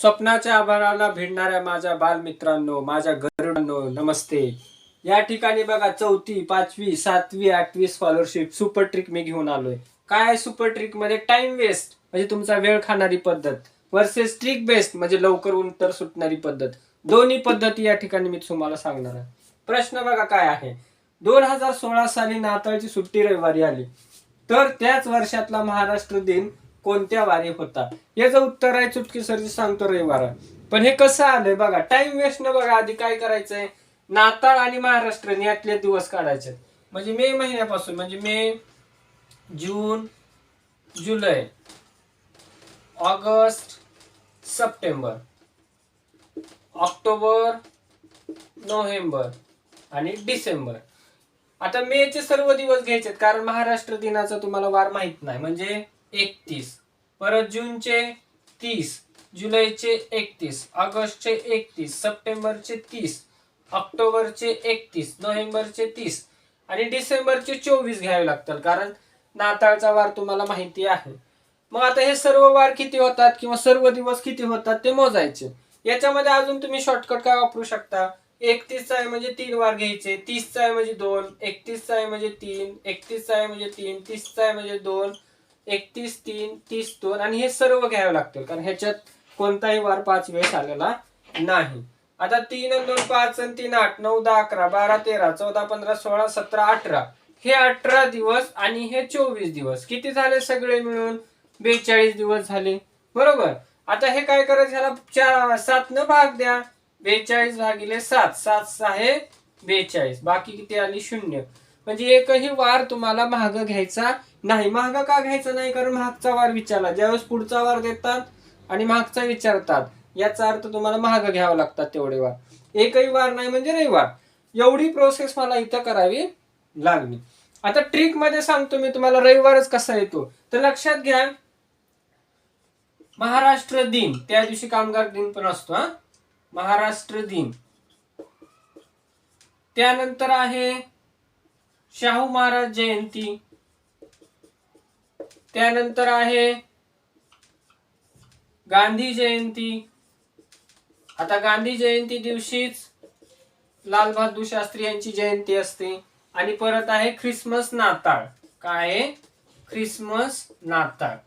स्वप्नाच्या आभाळाला भिडणाऱ्या माझ्या बालमित्रांनो, माझ्या गरुडांनो, नमस्ते. या ठिकाणी बघा 4थी, 5वी, 7वी, 8वी स्कॉलरशिप सुपर ट्रिक मी घेऊन आलोय. काय सुपर ट्रिक मध्ये टाइम वेस्ट म्हणजे तुमचा वेळ खाणारी पद्धत वर्सेस ट्रिक बेस्ट म्हणजे लवकर उत्तर सुटणारी पद्धत. दोन्ही पद्धती या ठिकाणी मी तुम्हाला सांगणार आहे. प्रश्न बघा काय आहे. 2016 साली नाताळची सुट्टी रविवारी आली, तर त्याच वर्षातला महाराष्ट्र दिन कोणत्या वारी होता? याचं उत्तर आहे चुटकीसरची सांगतो, रविवार. पण हे कसं आलंय बघा, टाइम वेस्ट न बघा. आधी काय करायचंय, नाताळ आणि महाराष्ट्र यातले दिवस काढायचे. म्हणजे मे महिन्यापासून, म्हणजे मे, जून, जुलै, ऑगस्ट, सप्टेंबर, ऑक्टोबर, नोव्हेंबर आणि डिसेंबर. आता मे चे सर्व दिवस घ्यायचे, कारण महाराष्ट्र दिनाचा तुम्हाला वार माहित नाही, म्हणजे 31, परत जूनचे 30, जुलैचे 31, ऑगस्टचे 31, सप्टेंबरचे 30, ऑक्टोबरचे 31, नोव्हेंबरचे 30 आणि डिसेंबरचे 24 घ्यावे लागतात, कारण नाताळचा वार तुम्हाला माहिती आहे. मग आता हे सर्व वार किती होतात किंवा सर्व दिवस किती होतात ते मोजायचे. याच्यामध्ये अजून तुम्ही शॉर्टकट काय वापरू शकता. 31चा आहे म्हणजे 3 वार घ्यायचे, 30चा आहे म्हणजे 2, 31चा आहे म्हणजे 3, 31चा आहे म्हणजे 3, 30चा आहे म्हणजे 2, 31, 3, 30, 2 आणि हे सर्व घ्यावे लागतील, कारण ह्याच्यात कोणताही वार 5 वेळेस आलेला नाही. आता 3 आणि 2 5 आणि 3 8, 9 10 11 12 13 14 15 16 17 18, हे 18 दिवस आणि हे 24 दिवस किती झाले सगळे मिळून 42 दिवस झाले, बरोबर. आता हे काय करायचं, ह्याला 7 न भाग द्या. 42 भागिले 7, 7 6 42, बाकी किती आली 0. म्हणजे एकही वार तुम्हाला महाग घ्यायचा नाही. महाग का घ्यायचा नाही, कारण मागचा वार विचारला. ज्यावेळेस पुढचा वार देतात आणि मागचा विचारतात, याचा अर्थ तुम्हाला महाग घ्यावं लागतात तेवढे वार. एकही वार नाही म्हणजे रविवार. एवढी प्रोसेस मला इथं करावी लागली. आता ट्रिक मध्ये सांगतो मी तुम्हाला रविवारच कसा येतो. तर लक्षात घ्या, महाराष्ट्र दिन त्या दिवशी कामगार दिन पण असतो. महाराष्ट्र दिन, त्यानंतर आहे शाहू महाराज जयंती, त्यानंतर आहे गांधी जयंती. आता गांधी जयंती दिवशीच लाल बहादूर शास्त्री यांची जयंती असते. आणि परत आहे ख्रिसमस नाताळ. काय आहे, ख्रिसमस नाताळ.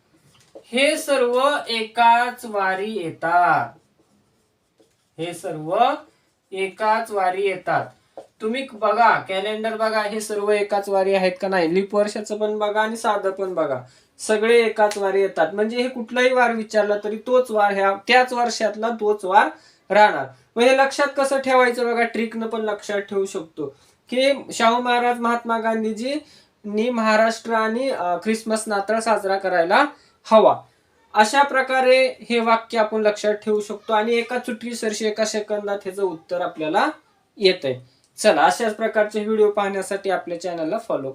हे सर्व एकाच वारी येतात. हे सर्व एकाच वारी येतात. तुम्ही बघा कॅलेंडर बघा, हे सर्व एकाच वारी आहेत का नाही. लीप वर्षाचं पण बघा आणि साधं पण बघा, सगळे एकाच वारी येतात. म्हणजे हे कुठलाही वार विचारला तरी तोच वार, ह्या त्याच वर्षातला तोच वार राहणार. म्हणजे लक्षात कसं ठेवायचं बघा, ट्रिकनं पण लक्षात ठेवू शकतो की शाहू महाराज महात्मा गांधीजींनी महाराष्ट्र आणि ख्रिसमस नाताळ साजरा करायला हवा. अशा प्रकारे हे वाक्य आपण लक्षात ठेवू शकतो आणि एका चुटकीसरशी एका सेकंदात ह्याचं उत्तर आपल्याला येतंय. चला, अशाच प्रकारचे व्हिडिओ पाहण्यासाठी आपल्या चॅनलला फॉलो करा.